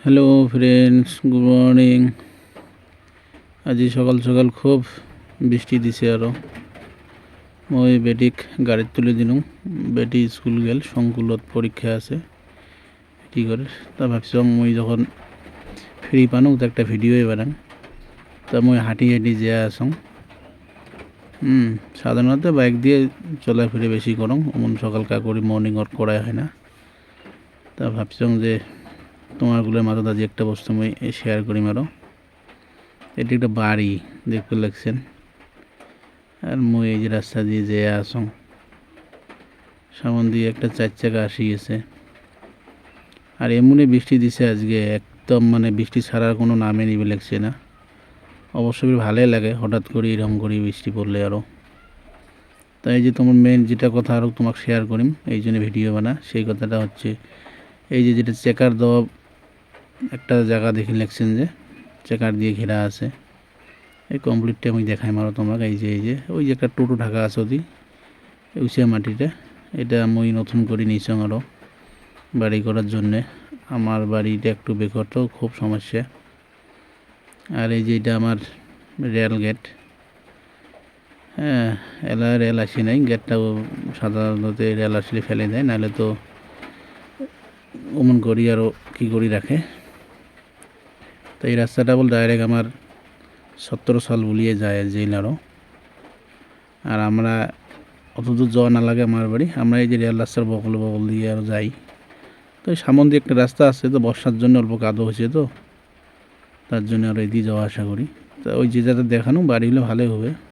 Hello friends, good morning. আজি সকাল সকাল খুব বৃষ্টি দিছে আরও। মই বেটিক গাড়িত তুলি দিলোঁ। বেটি স্কুল গেল, সংকুলত পরীক্ষা আছে। কি করে তা ভাবছিলাম মই যখন ফ্রি পানো তো একটা ভিডিওই বানাম। তা মই হাঁটি হাঁটি যে আসং। সাধারণত বাইক দিয়ে চলাফেরা বেশি করং, এমন সকাল করি মর্নিং ওয়াক করা হয় না। তা ভাবছিলাম যে তোমারগুলোর মাঝে আজি একটা বস্তু আমি শেয়ার করিম আরও। এটি একটা বাড়ি দেখতে লাগছেন, আর মই এই যে রাস্তা দিয়ে যেয়ে আসং, সামন দিয়ে একটা 4 চাকা আসি গেছে। আর এমনি বৃষ্টি দিছে আজকে, একদম মানে বৃষ্টি ছাড়ার কোনো নামে নিবে লাগছে না। অবশ্যই ভালোই লাগে হঠাৎ করে এরকম করে বৃষ্টি পড়লে আরও। তাই যে তোমার মেন যেটা কথা আরও তোমাকে শেয়ার করিম, এই জন্য ভিডিও বানা। সেই কথাটা হচ্ছে এই যে যেটা চেকার দেওয়া একটা জায়গা দেখে লাগছেন যে চেকার দিয়ে ঘেরা আছে, এই কমপ্লিটটা আমি দেখাই মারো তোমাকে। এই যে ওই যে একটা টোটো ঢাকা আছে ওদি উচিয়া মাটিটা, এটা আমি নতুন করে নিয়েছি আরও বাড়ি করার জন্যে। আমার বাড়িটা একটু বেকরত, খুব সমস্যা। আর এই যে এটা আমার রেল গেট। হ্যাঁ, রেল আসি নাই, গেটটাও সাধারণত রেল আসলে ফেলে দেয়, নাহলে তো অমন করি আরও কী করি রাখে। তো এই রাস্তাটা বল ডাইরেক্ট আমার 17 সাল বলিয়ে যায় জেল আরও। আর আমরা অত দূর যাওয়া না লাগে আমার বাড়ি, আমরা এই যে রেল রাস্তার বগল দিয়ে আরও যাই। তো সামন দিয়ে একটা রাস্তা আছে, তো বর্ষার জন্য অল্প কাদো হয়েছে, তো তার জন্য আর এই দিয়ে যাওয়া আসা করি। তা ওই যে যাতে দেখানো বাড়ি হলে ভালোই হবে।